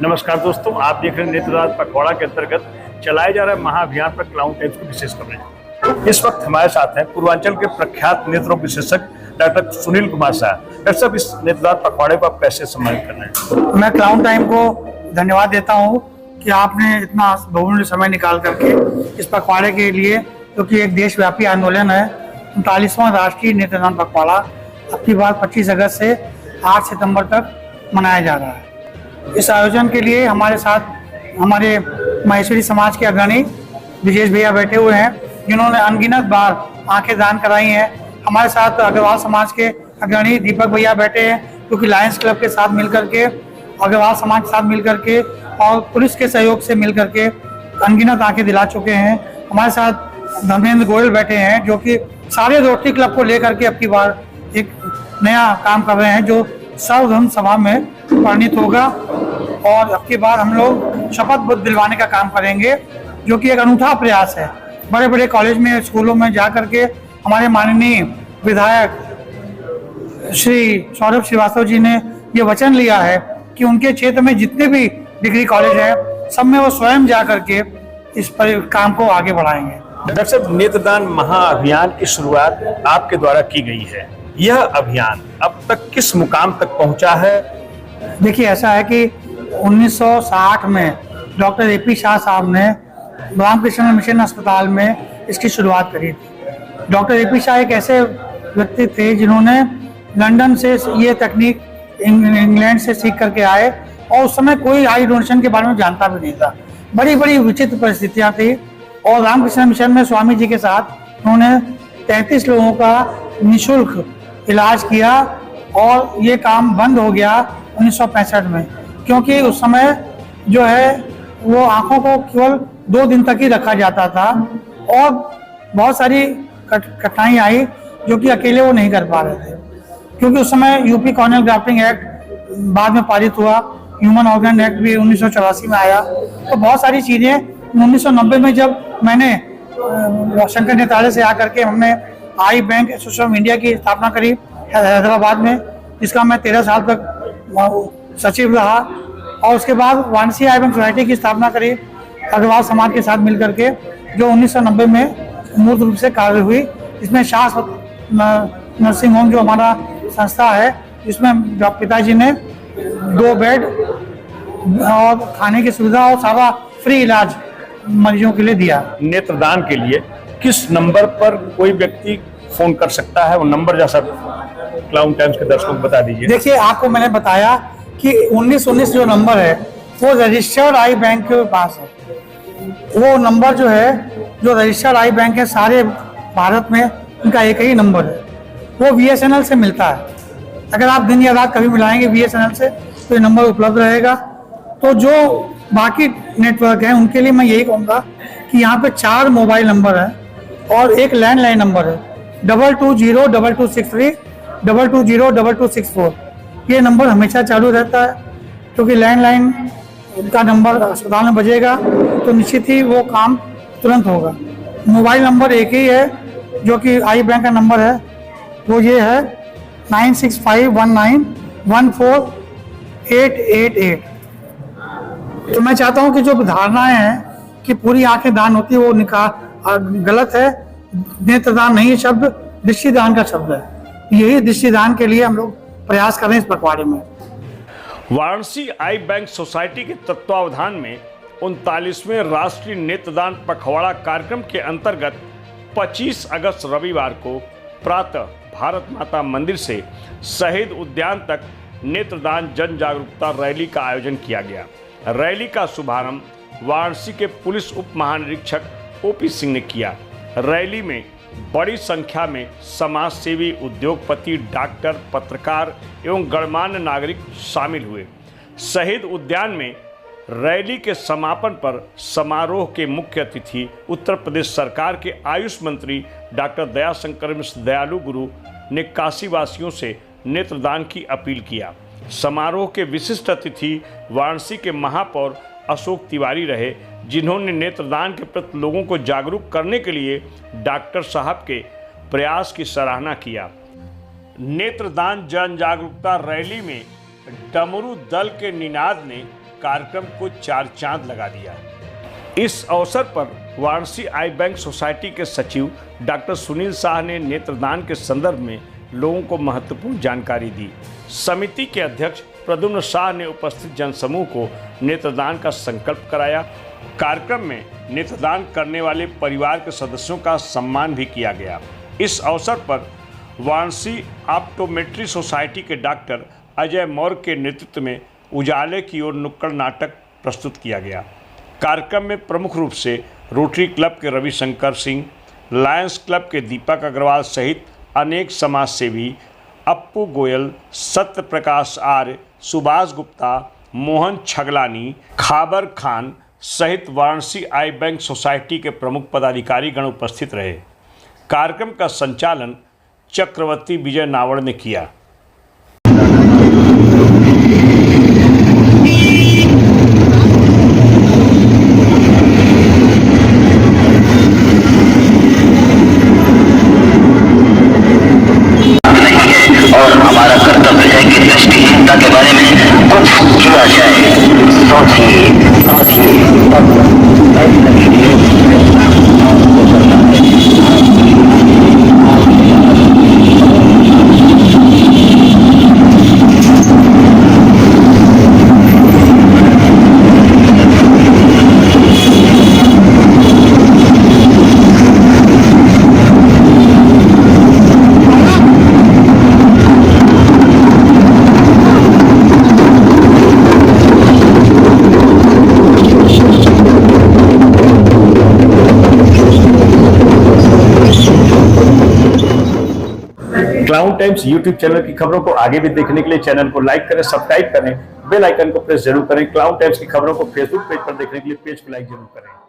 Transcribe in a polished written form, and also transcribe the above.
नमस्कार दोस्तों, आप देख रहे हैं नेत्रदान पखवाड़ा के अंतर्गत चलाए जा रहे महाअभियान पर क्लाउन टाइम्स को विशेष कर रहे हैं। इस वक्त हमारे साथ हैं पूर्वांचल के प्रख्यात नेत्र रोग विशेषज्ञ डॉक्टर सुनील कुमार शाह। डॉक्टर साहब, इस नेत्रदान पखवाड़े को आप कैसे सम्मानित कर रहे हैं? मैं क्लाउन टाइम को धन्यवाद देता हूँ कि आपने इतना बहुमूल्य समय निकाल करके इस पखवाड़े के लिए, क्योंकि एक देशव्यापी आंदोलन है, 39वां राष्ट्रीय नेत्रदान पखवाड़ा अब की बार 25 अगस्त से 8 सितंबर तक मनाया जा रहा है। इस आयोजन के लिए हमारे साथ हमारे महेश्वरी समाज के अग्रणी विजेश भैया बैठे हुए हैं, जिन्होंने अनगिनत बार आंखें दान कराई हैं। हमारे साथ अग्रवाल समाज के अग्रणी दीपक भैया बैठे हैं, क्योंकि लायंस क्लब के साथ मिलकर के, अग्रवाल समाज के साथ मिलकर के और पुलिस के सहयोग से मिलकर के अनगिनत आंखें दिला चुके हैं। हमारे साथ धर्मेंद्र गोयल बैठे हैं, जो कि सारे रोटरी क्लब को लेकर के अब की बार एक नया काम कर रहे हैं, जो सर्वधर्म सभा में परिणित होगा। और अब की बार हम लोग शपथ बुद्ध दिलवाने का काम करेंगे, जो कि एक अनूठा प्रयास है। बड़े बड़े कॉलेज में, स्कूलों में जा करके हमारे माननीय विधायक श्री सौरभ श्रीवास्तव जी ने ये वचन लिया है कि उनके क्षेत्र में जितने भी डिग्री कॉलेज हैं, सब में वो स्वयं जा करके इस पर काम को आगे बढ़ाएंगे। डॉक्टर साहब, नेत्रदान महाअभियान की शुरुआत आपके द्वारा की गई है। यह अभियान अब तक किस मुकाम तक पहुंचा है? देखिए, ऐसा है कि 1960 में डॉक्टर AP शाह साहब ने रामकृष्ण मिशन अस्पताल में इसकी शुरुआत करी थी। डॉक्टर AP शाह एक ऐसे व्यक्ति थे जिन्होंने लंदन से ये तकनीक इंग्लैंड से सीख करके आए, और उस समय कोई आई डोनेशन के बारे में जानता भी नहीं था। बड़ी बड़ी विचित्र परिस्थितियां थी, और रामकृष्ण मिशन में स्वामी जी के साथ उन्होंने 33 लोगों का निःशुल्क इलाज किया, और ये काम बंद हो गया 1965 में, क्योंकि उस समय जो है वो आंखों को केवल 2 दिन तक ही रखा जाता था, और बहुत सारी कठिनाई आई जो कि अकेले वो नहीं कर पा रहे थे। क्योंकि उस समय यूपी कॉर्नियल ग्राफ्टिंग एक्ट बाद में पारित हुआ, ह्यूमन ऑर्गन एक्ट भी 1984 में आया, तो बहुत सारी चीज़ें 1990 में जब मैंने शंकर नेत्रालय से आकर के हमने आई बैंक एसोसिएशन ऑफ इंडिया की स्थापना करी हैदराबाद में, जिसका मैं 13 साल तक सचिव रहा, और उसके बाद वाराणसी आई बैंक सोसाइटी की स्थापना करी अग्रवाल समाज के साथ मिलकर के, जो 1990 में मूर्त रूप से कार्य हुई। इसमें शाह नर्सिंग होम जो हमारा संस्था है, जिसमें पिताजी ने 2 बेड और खाने की सुविधा और सारा फ्री इलाज मरीजों के लिए दिया। नेत्रदान के लिए किस नंबर पर कोई व्यक्ति फोन कर सकता है? वो नंबर जैसा क्लाउन टाइम्स के दर्शकों को बता दीजिए। देखिए, आपको मैंने बताया कि 1919 जो नंबर है वो रजिस्टर्ड आई बैंक के पास है। वो नंबर जो है, जो रजिस्टर्ड आई बैंक है सारे भारत में, उनका एक ही नंबर है। वो BSNL से मिलता है। अगर आप दिन या रात कभी मिलाएंगे BSNL से, तो ये नंबर उपलब्ध रहेगा। तो जो बाकी नेटवर्क हैं उनके लिए मैं यही कहूँगा कि यहाँ पे 4 मोबाइल नंबर है और एक लैंडलाइन नंबर है, 2202263263, 22022264। ये नंबर हमेशा चालू रहता है, क्योंकि लैंडलाइन का नंबर अस्पताल में बजेगा तो निश्चित ही वो काम तुरंत होगा। मोबाइल नंबर एक ही है, जो कि आई बैंक का नंबर है, वो ये है 9651914888। तो मैं चाहता हूँ कि जो धारणाएं हैं कि पूरी आंखें दान होती है, वो गलत है। नेत्रदान नहीं शब्द दृष्टिदान का शब्द है। यही दृष्टिदान के लिए हम लोग प्रयास कर रहे हैं इस पखवाड़े में। वाराणसी आई बैंक सोसाइटी के तत्वावधान में 39वें राष्ट्रीय नेत्रदान पखवाड़ा कार्यक्रम के अंतर्गत 25 अगस्त रविवार को प्रातः भारत माता मंदिर से शहीद उद्यान तक नेत्रदान जन जागरूकता रैली का आयोजन किया गया। रैली का शुभारंभ वाराणसी के पुलिस उप महानिरीक्षक OP सिंह ने किया। रैली में बड़ी संख्या में समाज सेवी, उद्योगपति, डॉक्टर, पत्रकार एवं गणमान्य नागरिक शामिल हुए। शहीद उद्यान में रैली के समापन पर समारोह के मुख्य अतिथि उत्तर प्रदेश सरकार के आयुष मंत्री डॉक्टर दयाशंकर मिश्र दयालु गुरु ने काशीवासियों से नेत्रदान की अपील किया। समारोह के विशिष्ट अतिथि वाराणसी के महापौर अशोक तिवारी रहे, जिन्होंने नेत्रदान के प्रति लोगों को जागरूक करने के लिए डॉक्टर साहब के प्रयास की सराहना किया। नेत्रदान जन जागरूकता रैली में डमरू दल के निनाद ने कार्यक्रम को 4 चांद लगा दिया। इस अवसर पर वाराणसी आई बैंक सोसाइटी के सचिव डॉक्टर सुनील शाह ने नेत्रदान के संदर्भ में लोगों को महत्वपूर्ण जानकारी दी। समिति के अध्यक्ष प्रद्युम्न शाह ने उपस्थित जनसमूह को नेत्रदान का संकल्प कराया। कार्यक्रम में नेत्रदान करने वाले परिवार के सदस्यों का सम्मान भी किया गया। इस अवसर पर वाराणसी ऑप्टोमेट्री सोसाइटी के डॉक्टर अजय मौर्य के नेतृत्व में उजाले की ओर नुक्कड़ नाटक प्रस्तुत किया गया। कार्यक्रम में प्रमुख रूप से रोटरी क्लब के रविशंकर सिंह, लायंस क्लब के दीपक अग्रवाल सहित अनेक समाज सेवी अप्पू गोयल, सत्य प्रकाश आर्य, सुभाष गुप्ता, मोहन छगलानी, खाबर खान सहित वाराणसी आई बैंक सोसाइटी के प्रमुख पदाधिकारी गण उपस्थित रहे। कार्यक्रम का संचालन चक्रवर्ती विजय नावड़ ने किया। और हमारा कर्तव्य है कि दृष्टिहीनता के बारे में कुछ किया जाए। क्लाउन टाइम्स यूट्यूब चैनल की खबरों को आगे भी देखने के लिए चैनल को लाइक करें, सब्सक्राइब करें, बेल आइकन को प्रेस जरूर करें। क्लाउन टाइम्स की खबरों को फेसबुक पेज पर देखने के लिए पेज को लाइक जरूर करें।